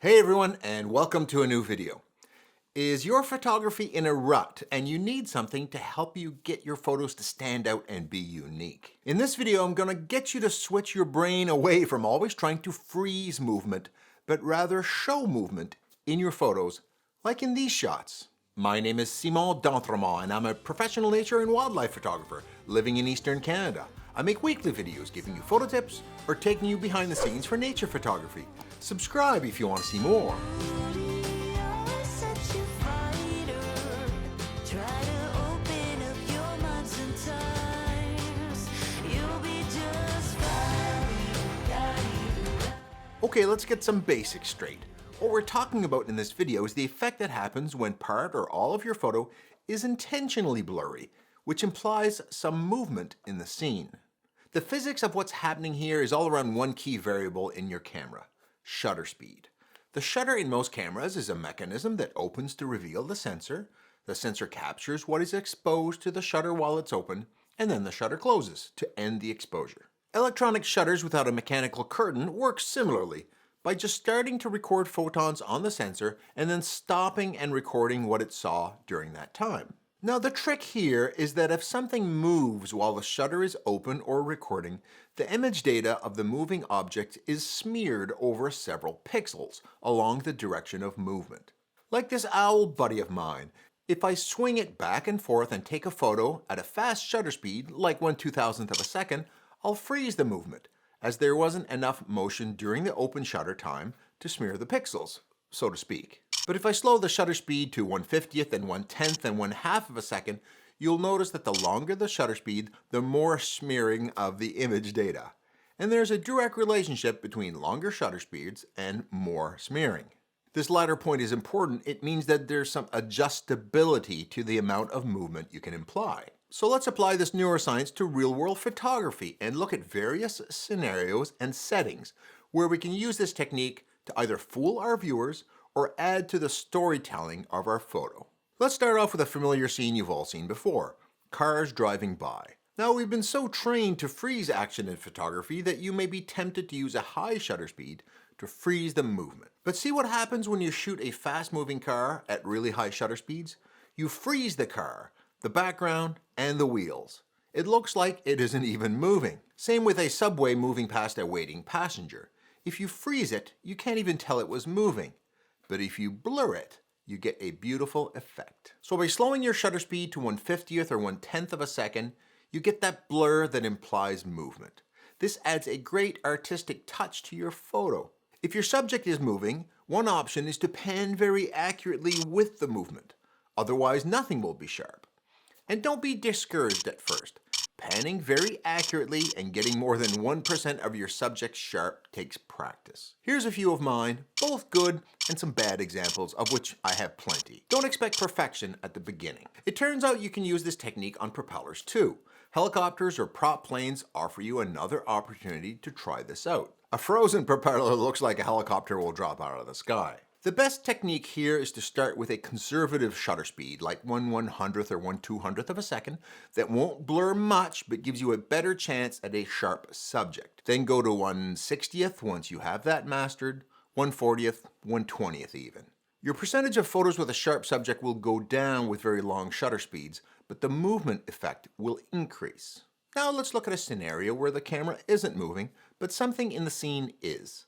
Hey everyone, and welcome to a new video. Is your photography in a rut and you need something to help you get your photos to stand out and be unique? In this video, I'm going to get you to switch your brain away from always trying to freeze movement, but rather show movement in your photos, like in these shots. My name is Simon D'Entremont, and I'm a professional nature and wildlife photographer living in Eastern Canada. I make weekly videos giving you photo tips or taking you behind the scenes for nature photography. Subscribe if you want to see more. Okay, let's get some basics straight. What we're talking about in this video is the effect that happens when part or all of your photo is intentionally blurry, which implies some movement in the scene. The physics of what's happening here is all around one key variable in your camera: shutter speed. The shutter in most cameras is a mechanism that opens to reveal the sensor. The sensor captures what is exposed to the shutter while it's open, and then the shutter closes to end the exposure. Electronic shutters without a mechanical curtain work similarly by just starting to record photons on the sensor and then stopping and recording what it saw during that time. Now the trick here is that if something moves while the shutter is open or recording, the image data of the moving object is smeared over several pixels along the direction of movement. Like this owl buddy of mine, if I swing it back and forth and take a photo at a fast shutter speed, like 1/2000th of a second, I'll freeze the movement, as there wasn't enough motion during the open shutter time to smear the pixels, so to speak. But if I slow the shutter speed to 1/50th and 1/10th and 1/2 of a second, you'll notice that the longer the shutter speed, the more smearing of the image data. And there's a direct relationship between longer shutter speeds and more smearing. This latter point is important. It means that there's some adjustability to the amount of movement you can imply. So let's apply this neuroscience to real-world photography and look at various scenarios and settings where we can use this technique to either fool our viewers or add to the storytelling of our photo. Let's start off with a familiar scene you've all seen before: cars driving by. Now, we've been so trained to freeze action in photography that you may be tempted to use a high shutter speed to freeze the movement. But see what happens when you shoot a fast-moving car at really high shutter speeds? You freeze the car, the background, and the wheels. It looks like it isn't even moving. Same with a subway moving past a waiting passenger. If you freeze it, you can't even tell it was moving. But if you blur it, you get a beautiful effect. So by slowing your shutter speed to 1/50th or 1/10th of a second, you get that blur that implies movement. This adds a great artistic touch to your photo. If your subject is moving, one option is to pan very accurately with the movement. Otherwise, nothing will be sharp. And don't be discouraged at first. Panning very accurately and getting more than 1% of your subject sharp takes practice. Here's a few of mine, both good and some bad examples, of which I have plenty. Don't expect perfection at the beginning. It turns out you can use this technique on propellers too. Helicopters or prop planes offer you another opportunity to try this out. A frozen propeller looks like a helicopter will drop out of the sky. The best technique here is to start with a conservative shutter speed, like 1/100th or 1/200th of a second, that won't blur much but gives you a better chance at a sharp subject. Then go to 1/60th once you have that mastered, 1/40th, 1/20th even. Your percentage of photos with a sharp subject will go down with very long shutter speeds, but the movement effect will increase. Now let's look at a scenario where the camera isn't moving, but something in the scene is.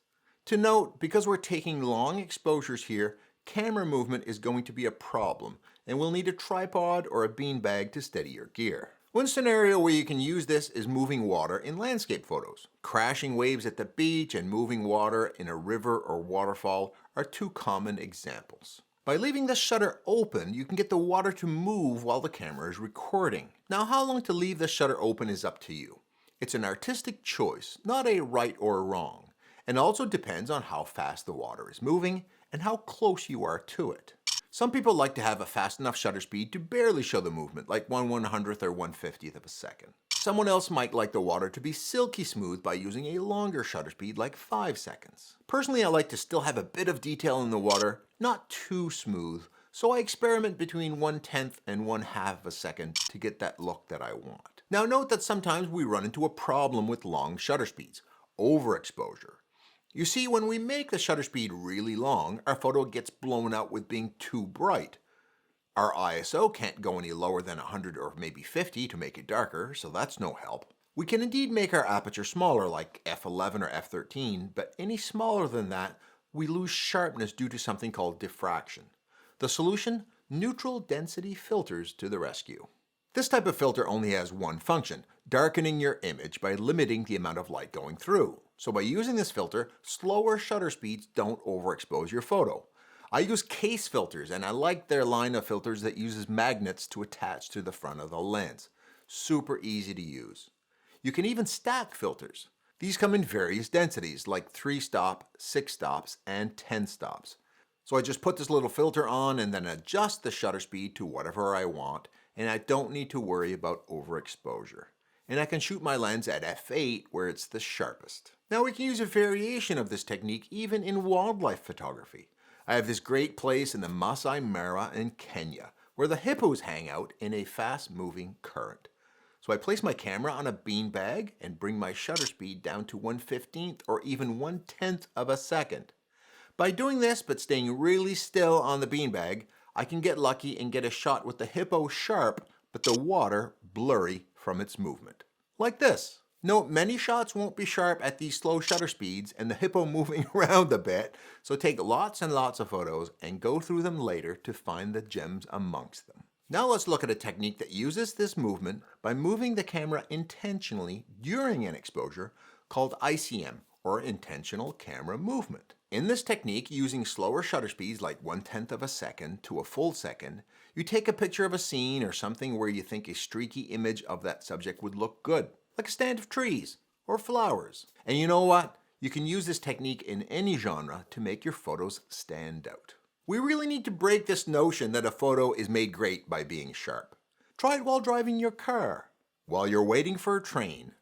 To note, because we're taking long exposures here, camera movement is going to be a problem, and we'll need a tripod or a beanbag to steady your gear. One scenario where you can use this is moving water in landscape photos. Crashing waves at the beach and moving water in a river or waterfall are two common examples. By leaving the shutter open, you can get the water to move while the camera is recording. Now, how long to leave the shutter open is up to you. It's an artistic choice, not a right or wrong, and also depends on how fast the water is moving and how close you are to it. Some people like to have a fast enough shutter speed to barely show the movement, like 1/100th or 1/50th of a second. Someone else might like the water to be silky smooth by using a longer shutter speed, like 5 seconds. Personally, I like to still have a bit of detail in the water, not too smooth, so I experiment between 1/10th and 1/2 of a second to get that look that I want. Now note that sometimes we run into a problem with long shutter speeds: overexposure. You see, when we make the shutter speed really long, our photo gets blown out with being too bright. Our ISO can't go any lower than 100 or maybe 50 to make it darker, so that's no help. We can indeed make our aperture smaller, like f11 or f13, but any smaller than that, we lose sharpness due to something called diffraction. The solution? Neutral density filters to the rescue. This type of filter only has one function, darkening your image by limiting the amount of light going through. So by using this filter, slower shutter speeds don't overexpose your photo. I use Kase Filters, and I like their line of filters that uses magnets to attach to the front of the lens. Super easy to use. You can even stack filters. These come in various densities, like 3 stop, 6 stops, and 10 stops. So I just put this little filter on and then adjust the shutter speed to whatever I want, and I don't need to worry about overexposure. And I can shoot my lens at f8 where it's the sharpest. Now we can use a variation of this technique even in wildlife photography. I have this great place in the Masai Mara in Kenya where the hippos hang out in a fast-moving current. So I place my camera on a beanbag and bring my shutter speed down to 1/15th or even 1/10th of a second. By doing this but staying really still on the beanbag, I can get lucky and get a shot with the hippo sharp but the water blurry from its movement. Like this. Note, many shots won't be sharp at these slow shutter speeds and the hippo moving around a bit, so take lots and lots of photos and go through them later to find the gems amongst them. Now let's look at a technique that uses this movement by moving the camera intentionally during an exposure called ICM, or intentional camera movement. In this technique, using slower shutter speeds like 1/10 of a second to a full second, you take a picture of a scene or something where you think a streaky image of that subject would look good, like a stand of trees or flowers. And you know what? You can use this technique in any genre to make your photos stand out. We really need to break this notion that a photo is made great by being sharp. Try it while driving your car, while you're waiting for a train,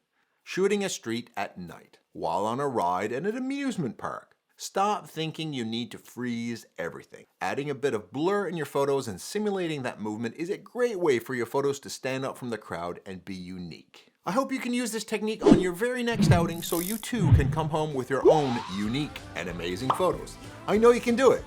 shooting a street at night, while on a ride at an amusement park. Stop thinking you need to freeze everything. Adding a bit of blur in your photos and simulating that movement is a great way for your photos to stand out from the crowd and be unique. I hope you can use this technique on your very next outing so you too can come home with your own unique and amazing photos. I know you can do it.